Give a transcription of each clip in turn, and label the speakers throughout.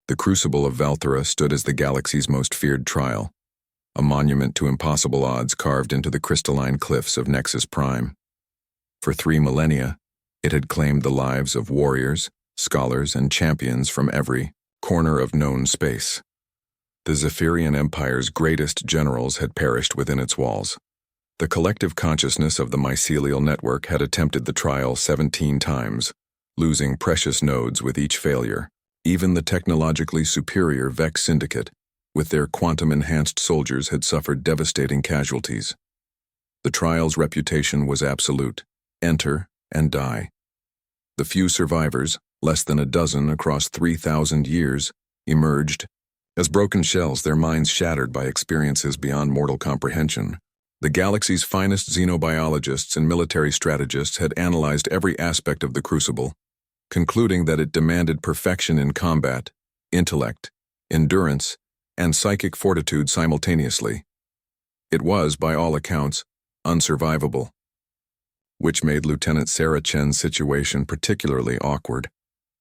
Speaker 1: The Crucible of Valthera stood as the galaxy's most feared trial, a monument to impossible odds carved into the crystalline cliffs of Nexus Prime. For 3 millennia, it had claimed the lives of warriors, scholars, and champions from every corner of known space. The Zephyrian Empire's greatest generals had perished within its walls. The collective consciousness of the mycelial network had attempted the trial 17 times, losing precious nodes with each failure. Even the technologically superior Vex Syndicate, with their quantum-enhanced soldiers, had suffered devastating casualties. The trial's reputation was absolute: enter and die. The few survivors, less than a dozen across 3,000 years, emerged as broken shells, their minds shattered by experiences beyond mortal comprehension. The galaxy's finest xenobiologists and military strategists had analyzed every aspect of the Crucible, concluding that it demanded perfection in combat, intellect, endurance, and psychic fortitude simultaneously. It was, by all accounts, unsurvivable, which made Lieutenant Sarah Chen's situation particularly awkward.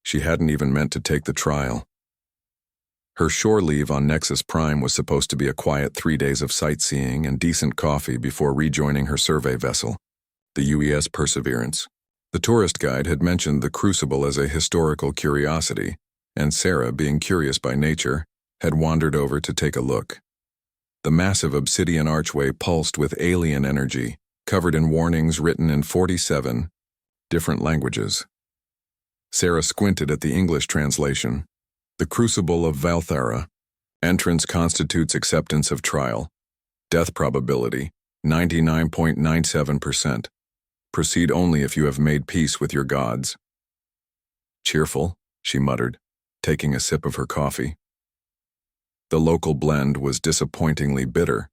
Speaker 1: She hadn't even meant to take the trial. Her shore leave on Nexus Prime was supposed to be a quiet 3 days of sightseeing and decent coffee before rejoining her survey vessel, the UES Perseverance. The tourist guide had mentioned the Crucible as a historical curiosity, and Sarah, being curious by nature, had wandered over to take a look. The massive obsidian archway pulsed with alien energy, covered in warnings written in 47 different languages. Sarah squinted at the English translation. The Crucible of Valthera. Entrance constitutes acceptance of trial. Death probability, 99.97%. Proceed only if you have made peace with your gods. Cheerful, she muttered, taking a sip of her coffee. The local blend was disappointingly bitter.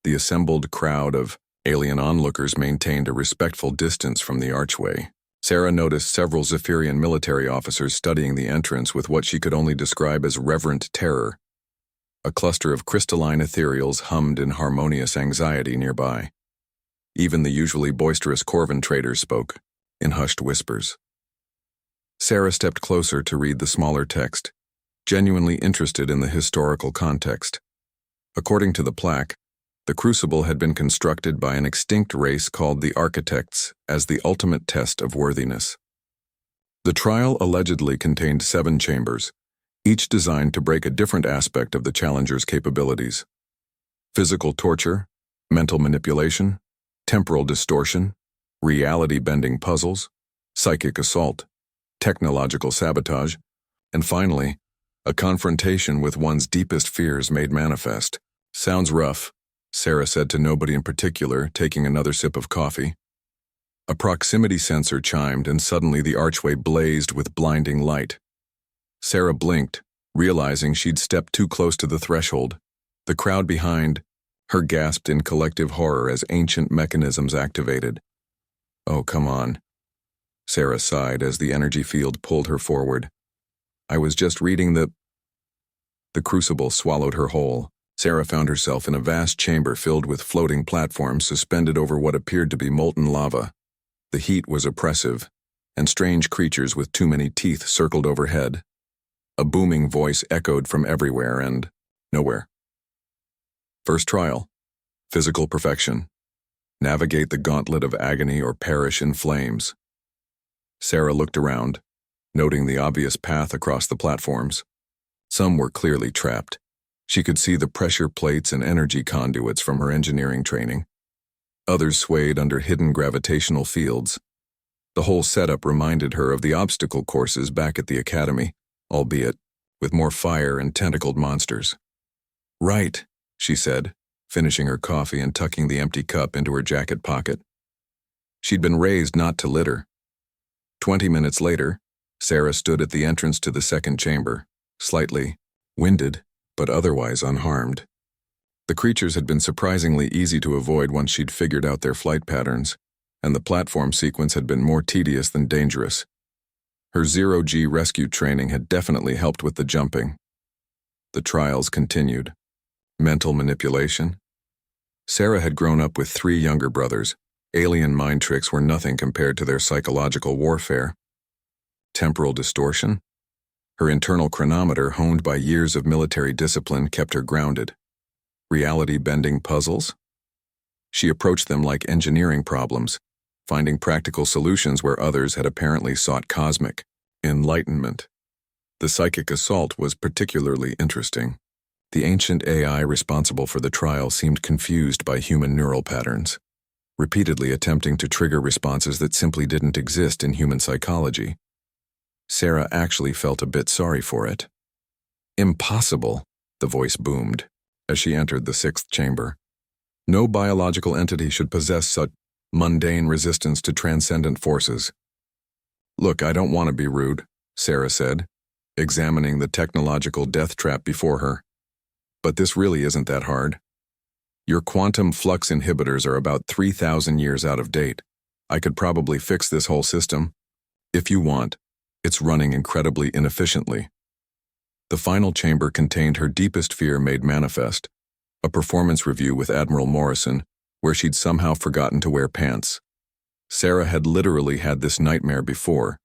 Speaker 1: The assembled crowd of alien onlookers maintained a respectful distance from the archway. Sarah noticed several Zephyrian military officers studying the entrance with what she could only describe as reverent terror. A cluster of crystalline ethereals hummed in harmonious anxiety nearby. Even the usually boisterous Corvin traders spoke, in hushed whispers. Sarah stepped closer to read the smaller text, genuinely interested in the historical context. According to the plaque, the Crucible had been constructed by an extinct race called the Architects as the ultimate test of worthiness. The trial allegedly contained 7 chambers, each designed to break a different aspect of the challenger's capabilities. Physical torture, mental manipulation, temporal distortion, reality-bending puzzles, psychic assault, technological sabotage, and finally, a confrontation with one's deepest fears made manifest. Sounds rough, Sarah said to nobody in particular, taking another sip of coffee. A proximity sensor chimed and suddenly the archway blazed with blinding light. Sarah blinked, realizing she'd stepped too close to the threshold. The crowd behind her gasped in collective horror as ancient mechanisms activated. Oh, come on. Sarah sighed as the energy field pulled her forward. I was just reading the Crucible swallowed her whole. Sarah found herself in a vast chamber filled with floating platforms suspended over what appeared to be molten lava. The heat was oppressive, and strange creatures with too many teeth circled overhead. A booming voice echoed from everywhere and nowhere. First trial. Physical perfection. Navigate the gauntlet of agony or perish in flames. Sarah looked around, noting the obvious path across the platforms. Some were clearly trapped. She could see the pressure plates and energy conduits from her engineering training. Others swayed under hidden gravitational fields. The whole setup reminded her of the obstacle courses back at the academy, albeit with more fire and tentacled monsters. Right, she said, finishing her coffee and tucking the empty cup into her jacket pocket. She'd been raised not to litter. 20 minutes later, Sarah stood at the entrance to the second chamber, slightly winded, but otherwise unharmed. The creatures had been surprisingly easy to avoid once she'd figured out their flight patterns, and the platform sequence had been more tedious than dangerous. Her zero-G rescue training had definitely helped with the jumping. The trials continued. Mental manipulation. Sarah had grown up with 3 younger brothers. Alien mind tricks were nothing compared to their psychological warfare. Temporal distortion. Her internal chronometer, honed by years of military discipline, kept her grounded. Reality-bending puzzles? She approached them like engineering problems, finding practical solutions where others had apparently sought cosmic enlightenment. The psychic assault was particularly interesting. The ancient AI responsible for the trial seemed confused by human neural patterns, repeatedly attempting to trigger responses that simply didn't exist in human psychology. Sarah actually felt a bit sorry for it. "Impossible," the voice boomed as she entered the sixth chamber. "No biological entity should possess such mundane resistance to transcendent forces." "Look, I don't want to be rude," Sarah said, examining the technological death trap before her. "But this really isn't that hard. Your quantum flux inhibitors are about 3,000 years out of date. I could probably fix this whole system. If you want, it's running incredibly inefficiently." The final chamber contained her deepest fear made manifest, a performance review with Admiral Morrison, where she'd somehow forgotten to wear pants. Sarah had literally had this nightmare before.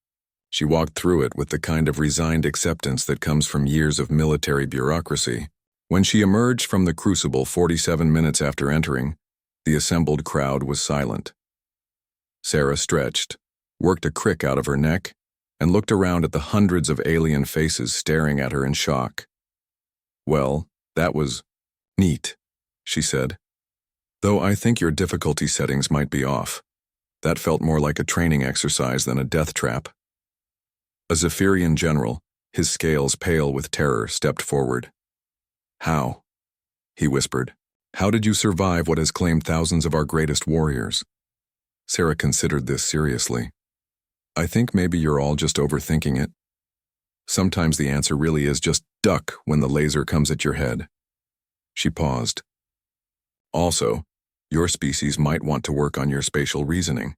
Speaker 1: She walked through it with the kind of resigned acceptance that comes from years of military bureaucracy. When she emerged from the crucible 47 minutes after entering, the assembled crowd was silent. Sarah stretched, worked a crick out of her neck, and looked around at the hundreds of alien faces staring at her in shock. "Well, that was neat," she said. "Though I think your difficulty settings might be off. That felt more like a training exercise than a death trap." A Zephyrian general, his scales pale with terror, stepped forward. "How?" he whispered. "How did you survive what has claimed thousands of our greatest warriors?" Sarah considered this seriously. "I think maybe you're all just overthinking it. Sometimes the answer really is just duck when the laser comes at your head." She paused. "Also, your species might want to work on your spatial reasoning.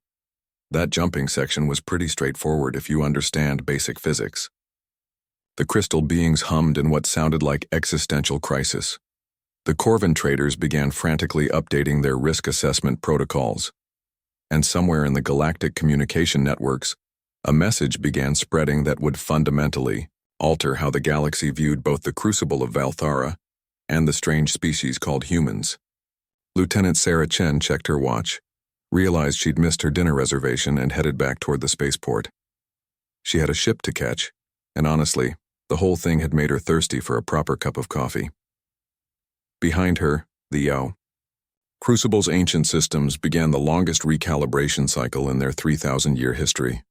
Speaker 1: That jumping section was pretty straightforward if you understand basic physics." The crystal beings hummed in what sounded like existential crisis. The Corvin traders began frantically updating their risk assessment protocols. And somewhere in the galactic communication networks, a message began spreading that would fundamentally alter how the galaxy viewed both the crucible of Valthara and the strange species called humans. Lieutenant Sarah Chen checked her watch, realized she'd missed her dinner reservation, and headed back toward the spaceport. She had a ship to catch, and honestly, the whole thing had made her thirsty for a proper cup of coffee. Behind her, the Yao Crucible's ancient systems began the longest recalibration cycle in their 3,000-year history.